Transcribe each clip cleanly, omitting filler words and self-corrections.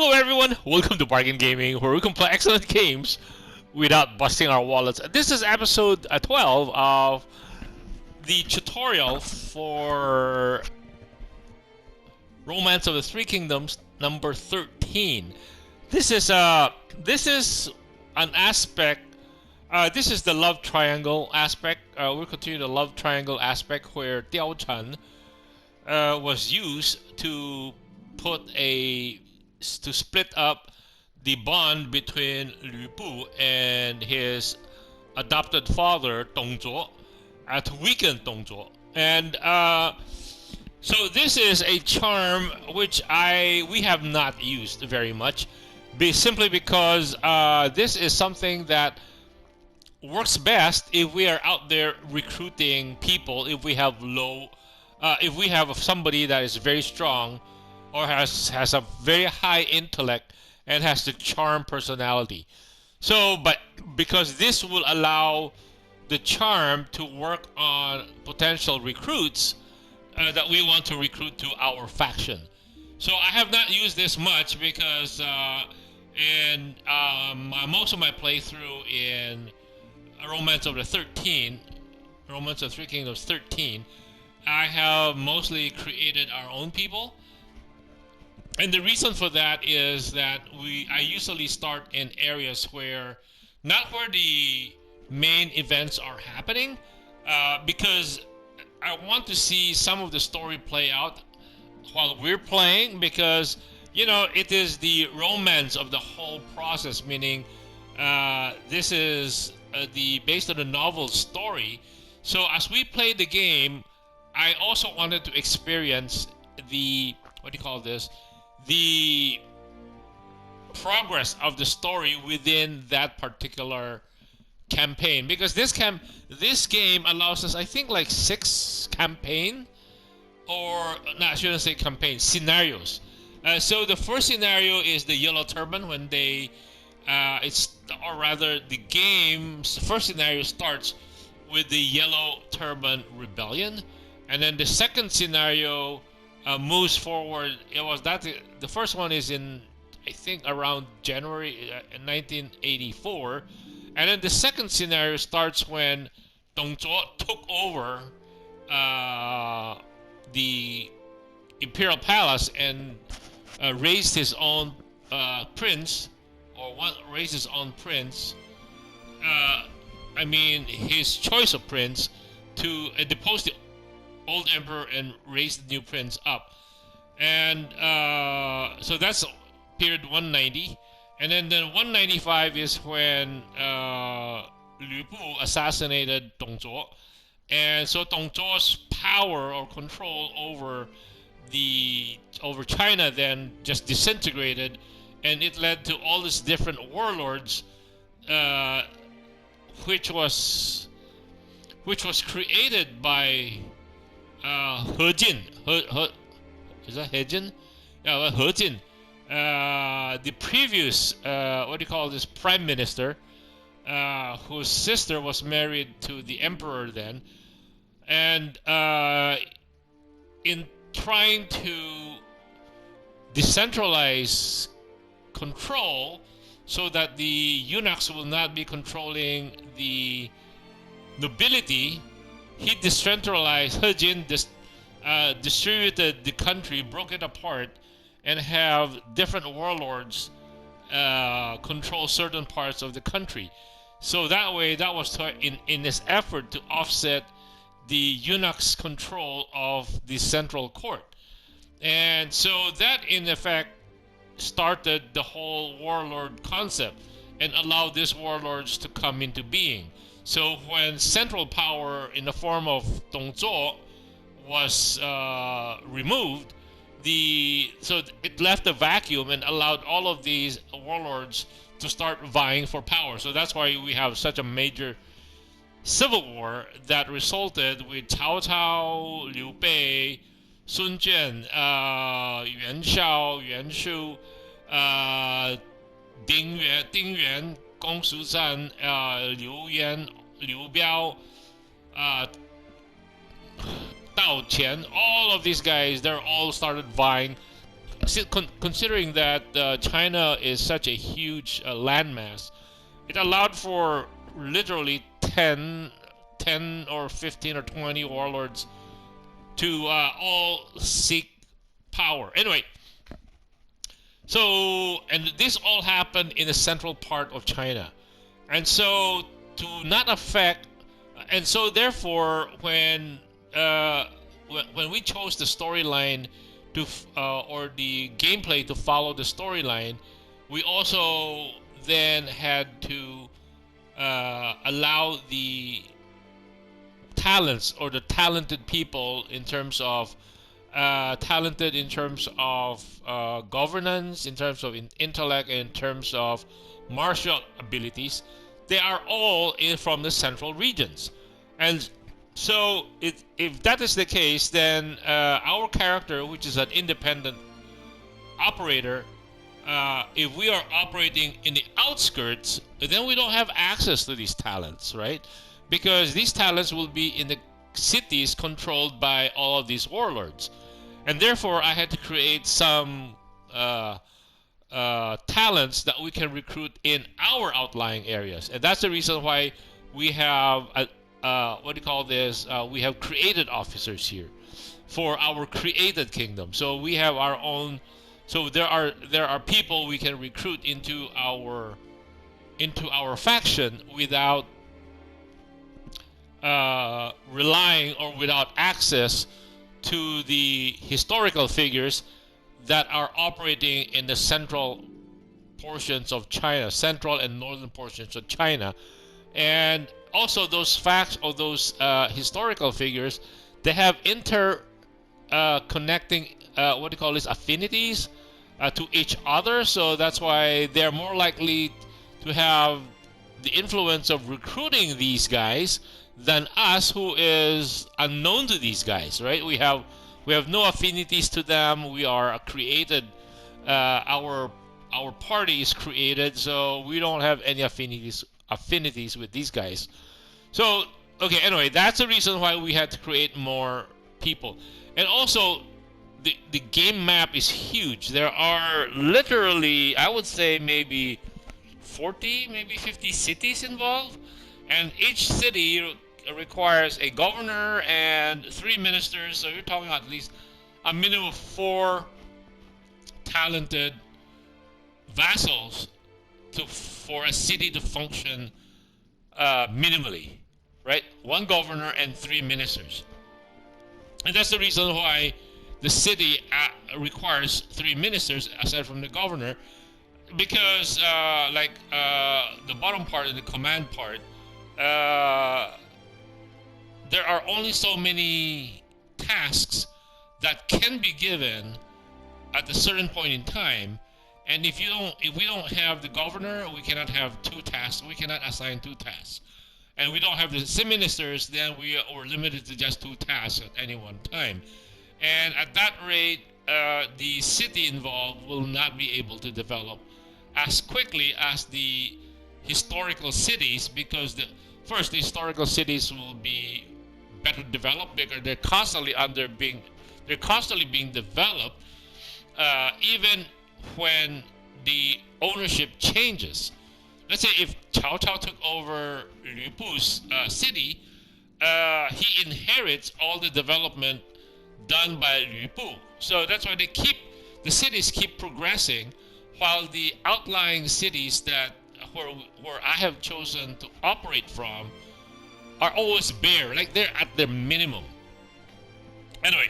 Hello everyone, welcome to Bargain Gaming, where we can play excellent games without busting our wallets. This is episode 12 of the tutorial for Romance of the Three Kingdoms number 13. This is an aspect. This is the love triangle aspect. We'll continue the love triangle aspect where Diao Chen was used to split up the bond between Lü Bu and his adopted father Dong Zhuo, to weaken Dong Zhuo. And so this is a charm which we have not used very much, simply because this is something that works best if we are out there recruiting people. If we have somebody that is very strong or has a very high intellect and has the charm personality. So, but because this will allow the charm to work on potential recruits that we want to recruit to our faction. So I have not used this much because in most of my playthrough in Romance of the Three Kingdoms 13, I have mostly created our own people. And the reason for that is that I usually start in areas not where the main events are happening, because I want to see some of the story play out while we're playing, because it is the romance of the whole process, meaning this is based on the novel story. So as we play the game, I also wanted to experience the progress of the story within that particular campaign, because this game allows us, I think, like 6 campaign, or no, I shouldn't say campaign, scenarios. So the first scenario is the Yellow Turban, when the game's first scenario starts with the Yellow Turban Rebellion, and then the second scenario moves forward. The first one is in, I think, around January 1984, and then the second scenario starts when Dong Zhuo took over the Imperial Palace and raised his own prince, his choice of prince, to depose the old emperor and raise the new prince up. And so that's period 190. And then 195 is when Lü Bu assassinated Dong Zhuo. And so Dong Zhuo's power or control over China then just disintegrated, and it led to all these different warlords, which was created by He Jin. Is that He Jin? Yeah, He Jin. The previous, prime minister, whose sister was married to the emperor then. And in trying to decentralize control so that the eunuchs will not be controlling the nobility, he decentralized. He Jin distributed the country, broke it apart, and have different warlords control certain parts of the country. So that way, that was in this effort to offset the eunuchs' control of the central court. And so that, in effect, started the whole warlord concept and allowed these warlords to come into being. So when central power in the form of Dong Zhuo was removed, so it left a vacuum and allowed all of these warlords to start vying for power. So that's why we have such a major civil war that resulted with Cao Cao, Liu Bei, Sun Jian, Yuan Shao, Yuan Shu, Ding Yuan, Gong Shuzhan, Liu Yan, Liu Biao, Dao Qian. All of these guys, they're all started vying considering that China is such a huge landmass, it allowed for literally 10 or 15 or 20 warlords to all seek power. Anyway, so, and this all happened in the central part of China. And so, to not affect, and so therefore, when we chose the storyline to, or the gameplay to follow the storyline, we also then had to allow the talents or the talented people in terms of governance, in terms of intellect, in terms of martial abilities. They are all from the central regions. And so if that is the case, then our character, which is an independent operator, if we are operating in the outskirts, then we don't have access to these talents, right? Because these talents will be in the cities controlled by all of these warlords. And therefore, I had to create some talents that we can recruit in our outlying areas. And that's the reason why we have, what do you call this? We have created officers here for our created kingdom. So we have our own. So there are people we can recruit into our faction without relying or without access to the historical figures that are operating in the central portions of China, central and northern portions of China. And also those facts or those historical figures, they have connecting what do you call this, affinities to each other. So that's why they're more likely to have the influence of recruiting these guys than us, who is unknown to these guys, right? We have no affinities to them. We are created. Our party is created, so we don't have any affinities with these guys. So okay, anyway, that's the reason why we had to create more people. And also, the game map is huge. There are literally, I would say, maybe 40, maybe 50 cities involved, and each city requires a governor and 3 ministers. So you're talking at least a minimum of 4 talented vassals for a city to function minimally, right? 1 governor and 3 ministers. And that's the reason why the city requires 3 ministers aside from the governor, because the bottom part, the command part, there are only so many tasks that can be given at a certain point in time. And if we don't have the governor, we cannot have 2 tasks. We cannot assign 2 tasks. And we don't have the ministers, then we are limited to just 2 tasks at any one time. And at that rate, the city involved will not be able to develop as quickly as the historical cities, because the historical cities will be better developed because they're constantly being developed, even when the ownership changes. Let's say if Cao Cao took over Liu Bu's city, he inherits all the development done by Liu Bu. So that's why the cities keep progressing, while the outlying cities where I have chosen to operate from are always bare, like they're at their minimum. Anyway,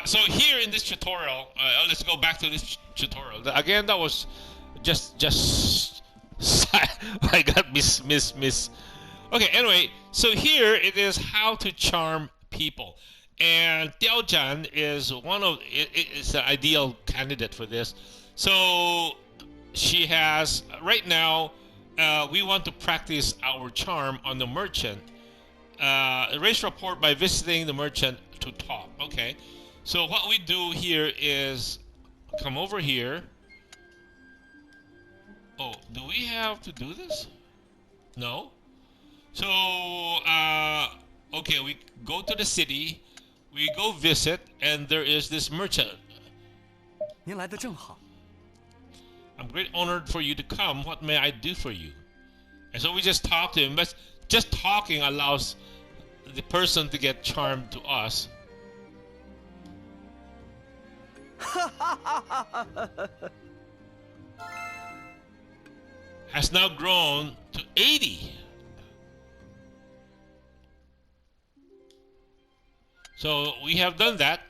so here in this tutorial, let's go back to this tutorial. Again, that was just I got miss. Okay, anyway, so here it is how to charm people. And Diao Zhan is is the ideal candidate for this. So she has, right now, we want to practice our charm on the merchant. Raise rapport by visiting the merchant to talk. Okay, so what we do here is come over here. Oh, do we have to do this? No. So, okay, we go to the city, we go visit, and there is this merchant. 您来得正好。 I'm great honored for you to come. What may I do for you? And so we just talk to him. But just talking allows the person to get charmed to us. Has now grown to 80. So we have done that.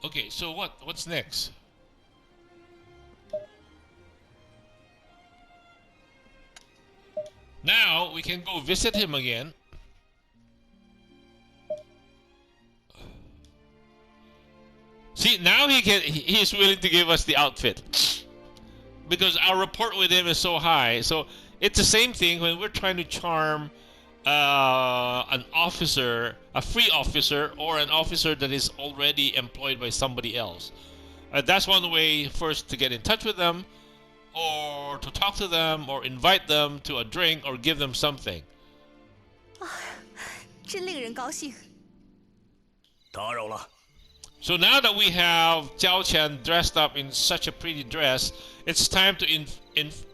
Okay, so what's next? Now we can go visit him again. See, now he's willing to give us the outfit. Because our rapport with him is so high. So it's the same thing when we're trying to charm an officer, a free officer, or an officer that is already employed by somebody else. That's one way first to get in touch with them, or to talk to them, or invite them to a drink, or give them something. 真令人高兴。打扰了。 So now that we have Jiao Qian dressed up in such a pretty dress, it's time to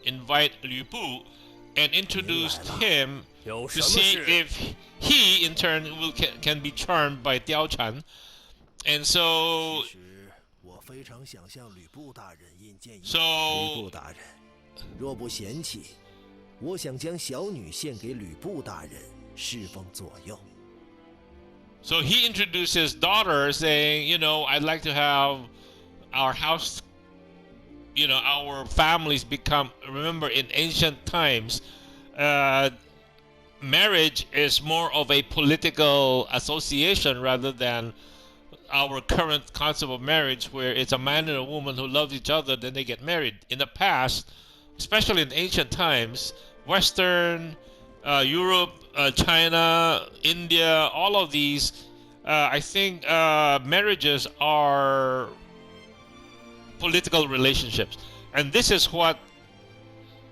invite Liu Bu and introduce him to see if he, in turn, can be charmed by Diao Chan. And so, 我非常想向吕布大人引荐一。 so 吕布大人，若不嫌弃，我想将小女献给吕布大人，侍奉左右。 So he introduced his daughter, saying, you know, I'd like to have our house, you know, our families become. Remember, in ancient times, marriage is more of a political association rather than our current concept of marriage, where it's a man and a woman who love each other, then they get married. In the past, especially in ancient times, Western, Europe, China, India, all of these, I think marriages are political relationships. And this is what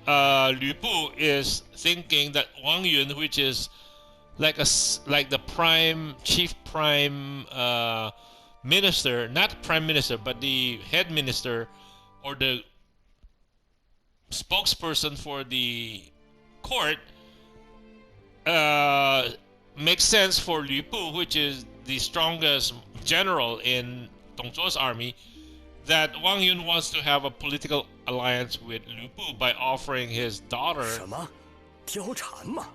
Liu Bu is thinking, that Wang Yun, which is like the chief prime minister, not prime minister, but the head minister or the spokesperson for the court, makes sense for Liu Bu, which is the strongest general in Dong Zhuo's army, that Wang Yun wants to have a political alliance with Liu Bu by offering his daughter. 什么？貂蝉吗？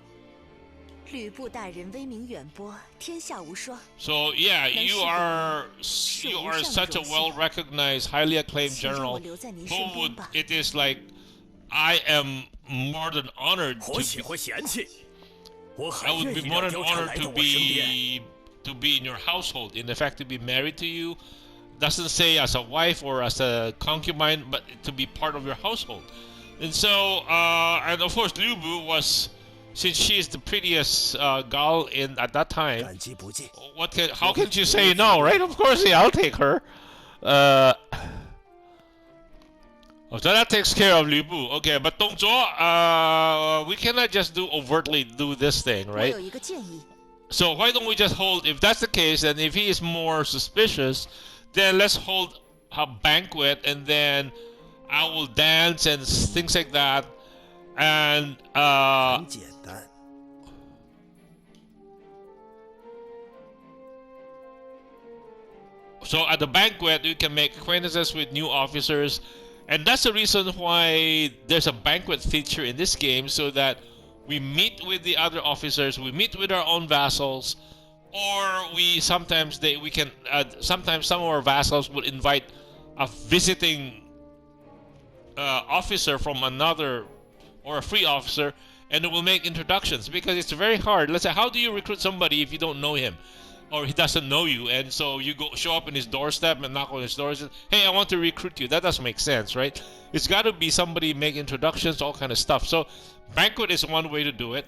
吕布大人威名远播，天下无双。 So yeah, you are such a well-recognized, highly acclaimed general. Who would? It is like I am more than honored 我喜欢嫌弃，我 I 很 would 愿 be 意 more 让 than 貂蝉 honored 来 to 到我身边。 be in your household. In fact, to be married to you doesn't say as a wife or as a concubine, but to be part of your household. And so, and of course, Liu Bu was, since she is the prettiest girl at that time. 感激不尽。 How can you say no, right? Of course, yeah, I'll take her. So that takes care of Liu Bu. Okay, but Dong Zhuo, we cannot just overtly do this thing, 我 right? 有一个建议， So why don't we just hold, if that's the case, then if he is more suspicious, then let's hold a banquet and then I will dance and things like that. And 很简单。 so at the banquet, you can make acquaintances with new officers. And that's the reason why there's a banquet feature in this game, so that we meet with the other officers, we meet with our own vassals, or sometimes some of our vassals would invite a visiting officer from another, or a free officer, and it will make introductions, because it's very hard. Let's say, how do you recruit somebody if you don't know him, or he doesn't know you? And so you show up in his doorstep and knock on his door and say, hey, I want to recruit you. That doesn't make sense, right? It's got to be somebody make introductions, all kind of stuff. So banquet is one way to do it.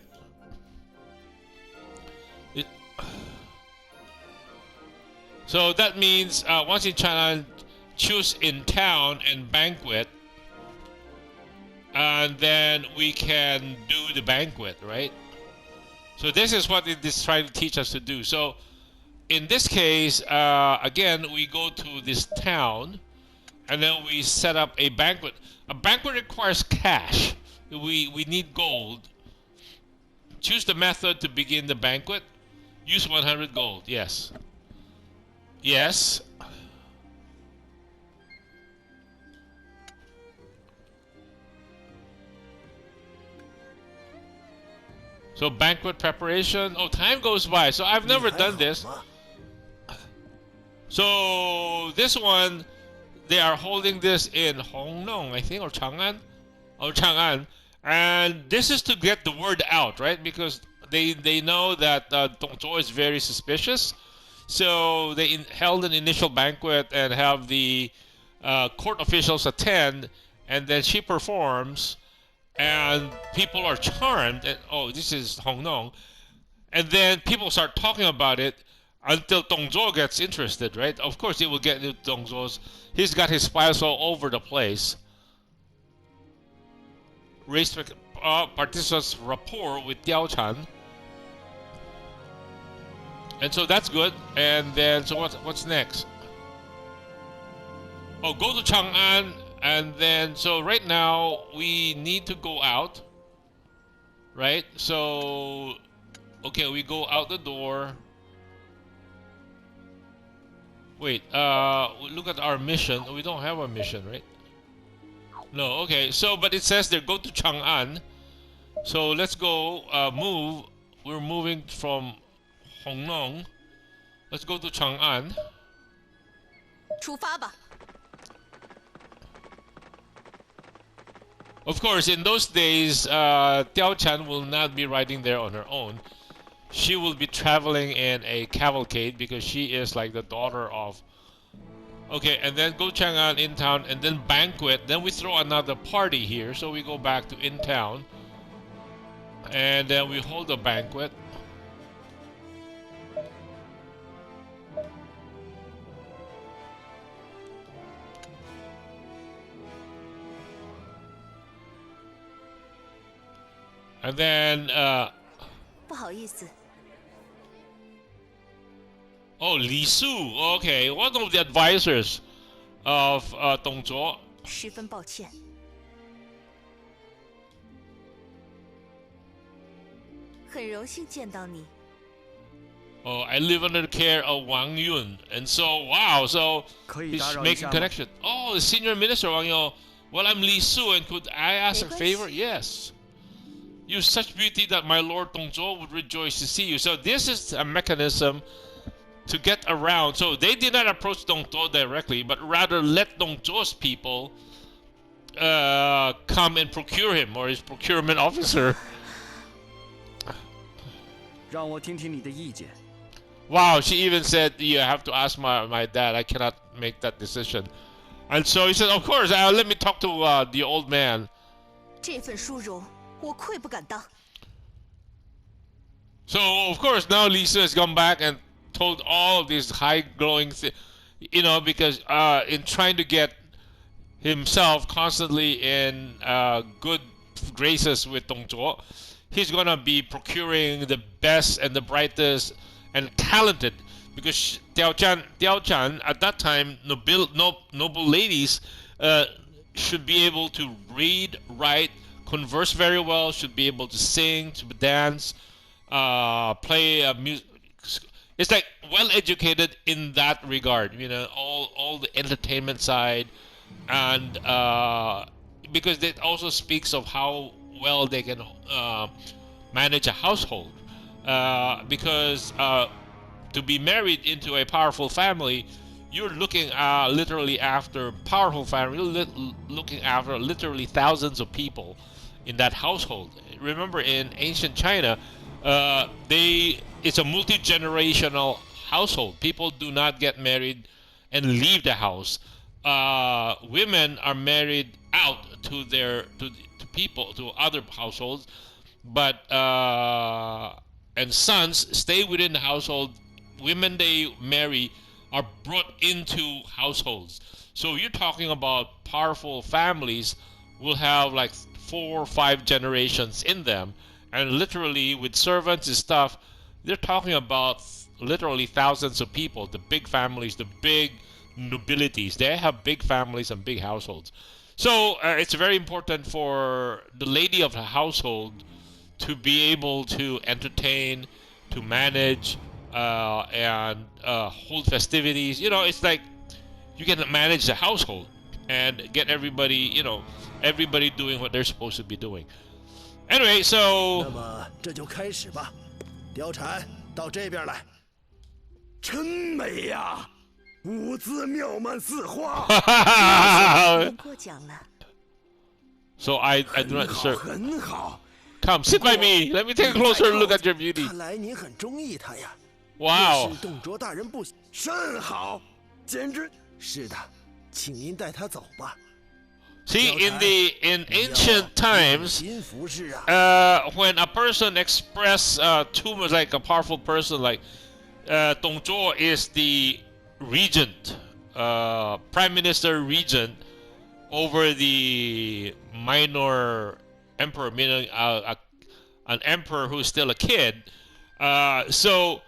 So that means once in China, choose in town and banquet, and then we can do the banquet, right? So this is what it is trying to teach us to do. So in this case, again, we go to this town, and then we set up a banquet. A banquet requires cash. We need gold. Choose the method to begin the banquet. Use 100 gold. Yes. Yes. So banquet preparation. Oh, time goes by. So I've never done this. So this one, they are holding this in Hongnong, I think, or Chang'an, and this is to get the word out, right? Because they know that Dongzhuo is very suspicious, so they held an initial banquet and have the court officials attend, and then she performs, and people are charmed. And oh, this is Hongnong, and then people start talking about it. Until Dongzhuo gets interested, right? Of course, it will get into Dongzhuo's. He's got his spies all over the place. Race participants rapport with Diao Chan, and so that's good. And then, so what's next? Oh, go to Chang'an, and then so right now we need to go out, right? So, okay, we go out the door. Wait, look at our mission. We don't have a mission, right? No, okay. So, but it says there, go to Chang'an. So let's go move. We're moving from Hongnong. Let's go to Chang'an. 出发吧。 Of course, in those days, Diao Chan will not be riding there on her own. She will be traveling in a cavalcade because she is like the daughter of... Okay, and then go Chang'an in town, and then banquet. Then we throw another party here, so we go back to in town. And then we hold a banquet. And then... 不好意思， Oh, Li Su. Okay, one of the advisors of Dongzhuo. 十分抱歉。很荣幸见到你。 Oh, I live under the care of Wang Yun. And so, wow, so 可以 he's 打扰一 making 下吗？ connection. Oh, the senior minister, Wang Yun. Well, I'm Li Su, and could I ask a favor? Yes. You're such beauty that my lord Dongzhuo would rejoice to see you. So this is a mechanism to get around. So they did not approach Dongzhuo directly, but rather let Dongzhuo's people come and procure him, or his procurement officer. 让我听听你的意见。 Wow, she even said, you have to ask my dad. I cannot make that decision. And so he said, of course, let me talk to the old man. 这份殊荣，我愧不敢当。 So, of course, now Lisa has gone back and told all of these high-glowing things, you know, because in trying to get himself constantly in good graces with Dongzhuo, he's going to be procuring the best and the brightest and talented, because Diao Chan at that time, noble ladies should be able to read, write, converse very well, should be able to sing, to dance, play music. It's like well educated in that regard, you know, all the entertainment side, and because it also speaks of how well they can manage a household. Because to be married into a powerful family, you're looking literally after powerful family. You're looking after literally thousands of people in that household. Remember, in ancient China, it's a multi-generational household. People do not get married and leave the house. Women are married out to people, to other households, but and sons stay within the household. Women they marry are brought into households. So you're talking about powerful families will have like 4 or 5 generations in them, and literally with servants and stuff, they're talking about literally thousands of people, the big families, the big nobilities. They have big families and big households. So it's very important for the lady of the household to be able to entertain, to manage, and hold festivities. It's like you can manage the household and get everybody, everybody doing what they're supposed to be doing. Anyway, so 那么这就开始吧。貂蝉，到这边来。真美呀，舞姿妙曼似花。过奖了。 So I do not 好， deserve. 很好。 Come, sit by me. Let me take a closer look at your beauty. 看来您很中意她呀。 Wow. 若是董卓大人不甚好，简直是的，请您带她走吧。 See, in ancient times, 心服侍啊。 when a person express too much, like a powerful person, like Dong Zhuo is the regent, prime minister regent over the minor emperor, meaning an emperor who's still a kid. So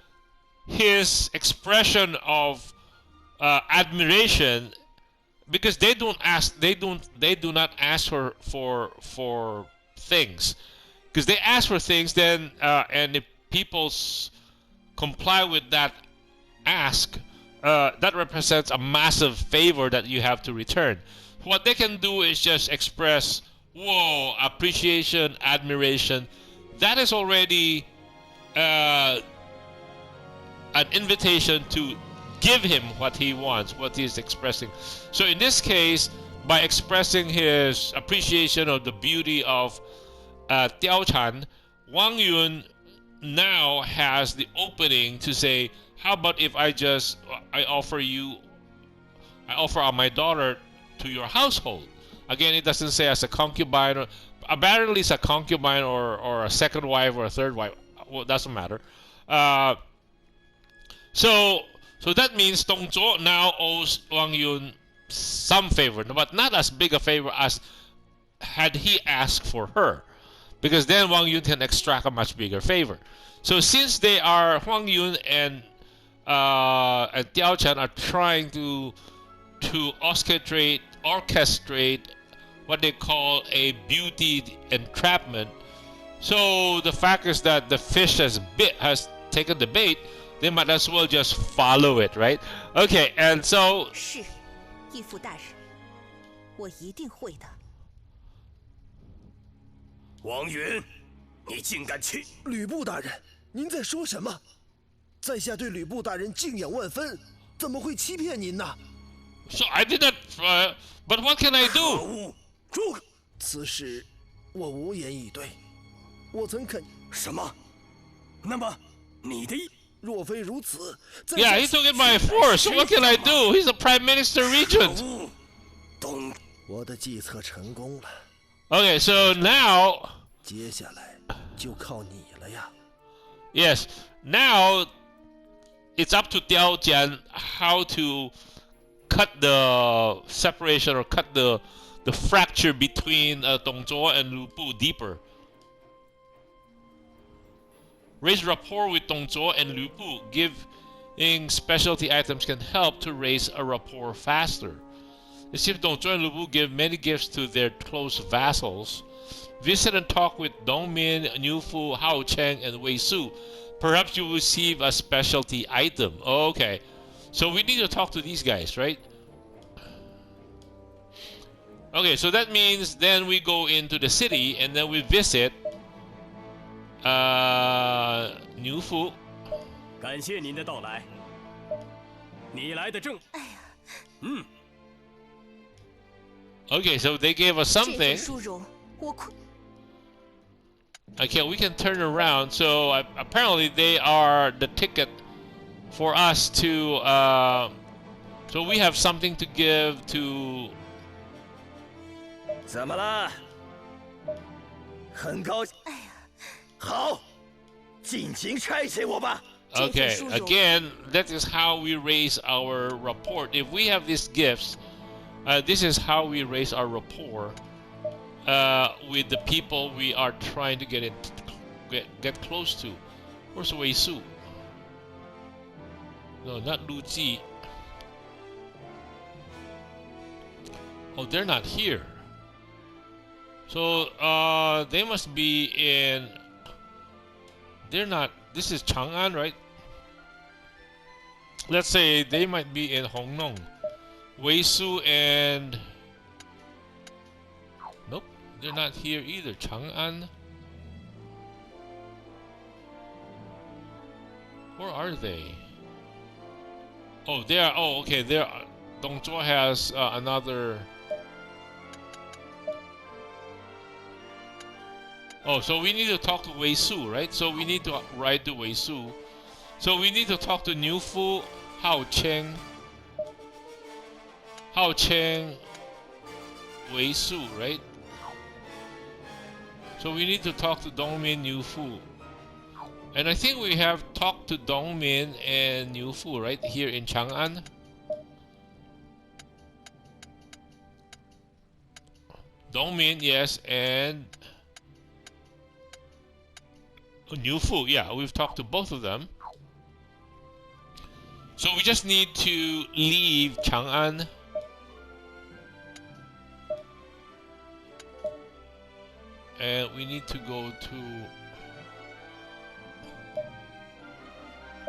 his expression of admiration, because they do not ask for things, because they ask for things, then and if people comply with that ask, that represents a massive favor that you have to return. What they can do is just express, whoa, appreciation, admiration. That is already an invitation to give him what he wants, what he is expressing. So in this case, by expressing his appreciation of the beauty of Diaochan, Wang Yun now has the opening to say, how about if I offer my daughter to your household? Again, it doesn't say as a concubine, or apparently it's a concubine or a second wife or a third wife. Well, doesn't matter. So that means Dong Zhuo now owes Wang Yun some favor, but not as big a favor as had he asked for her, because then Wang Yun can extract a much bigger favor. So since they are, Wang Yun and Diaochan are trying to orchestrate what they call a beauty entrapment. So the fact is that the fish has taken the bait, they might as well just follow it, right? Okay, and so 是，义父大人，我一定会的。王允，你竟敢欺！吕布大人，您在说什么？在下对吕布大人敬仰万分，怎么会欺骗您呢？ So I did not, but what can I 可 do? 恶！住口！此事我无言以对。我曾肯，什么？那么你的意？ 若非如此，在 Yeah, he took it by force. So what can I do? He's a prime minister 可 regent. 恶！董，我的计策成功了， Okay, so now, 接下来就靠你了呀。 yes, now it's up to Diaochan how to cut the separation or cut the fracture between Dong Zhuo and Lu Bu deeper. Raise rapport with Dong Zhuo and Lu Bu. Giving specialty items can help to raise a rapport faster. It seems Dong Zhuo and Lu Bu give many gifts to their close vassals. Visit and talk with Dong Min, Niu Fu, Hao Cheng, and Wei Su. Perhaps you will receive a specialty item. Okay. So we need to talk to these guys, right? Okay, so that means then we go into the city and then we visit Niu Fu. 感谢您的到来。你来的正。嗯， Okay, so they gave us 这份 something. 殊荣，我愧。 Okay, we can turn around. So apparently they are the ticket for us to. So we have something to give to. 怎么了？很高兴。好，尽情差遣我吧。 Okay, again, that is how we raise our rapport. If we have these gifts, this is how we raise our rapport with the people we are trying to get close to. Where's Wei Su? No, not Lu Ji. Oh, they're not here. So, they must be in... They're not... This is Chang'an, right? Let's say they might be in Hongnong. Wei Su and... Nope, they're not here either. Chang'an. Where are they? Oh, they are... Oh, okay, they're... Dongzhuo has another... Oh, so we need to talk to Wei Su, right? So we need to write to Wei Su. So we need to talk to Niu Fu, Hao Cheng, Wei Su, right? So we need to talk to Dongmin, Niu Fu. And I think we have talked to Dongmin and Niu Fu, right? Here in Chang'an. Dongmin, yes, and... Niu Fu, yeah, we've talked to both of them. So we just need to leave Chang'an. And we need to go to...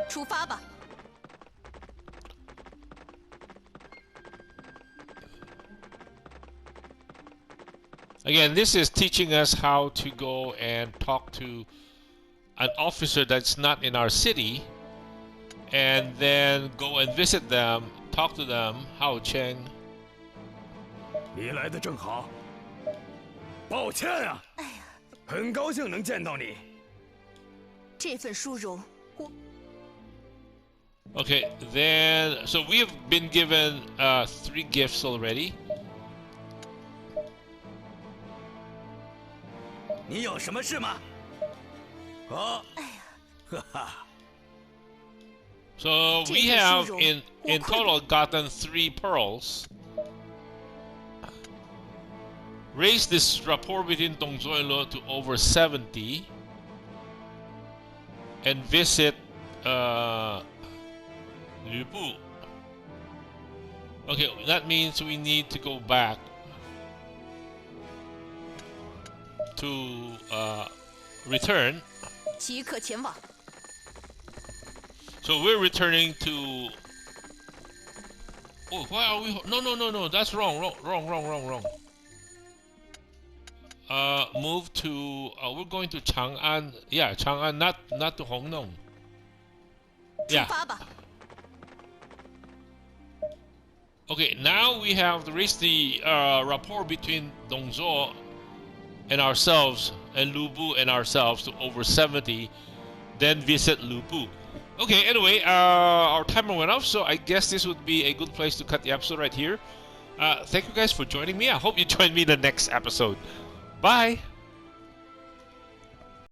出发吧。 Again, this is teaching us how to go and talk to an officer that's not in our city, and then go and visit them, talk to them. Hao Cheng. 你来的正好。抱歉啊，很高兴能见到你。这份殊荣，我 Okay, then so we have been given 3 gifts already. 你有什么事吗？哦，哈哈。 So we have in total gotten 3 pearls. Raise this rapport between Dongzhuo and Luo to over 70. And visit Lü Bu. Okay, that means we need to go back to return. 即刻前往。 So we're returning to... Oh, why are we... No, that's wrong. Move to... we're going to Chang'an. Yeah, Chang'an, not to Hongnong. 出 Yeah. 发吧。 Okay, now we have reached the rapport between Dongzhuo and ourselves, and Lu Bu and ourselves, to over 70. Then visit Lu Bu. Okay, anyway, our timer went off, so I guess this would be a good place to cut the episode right here. Thank you guys for joining me. I hope you join me in the next episode. Bye!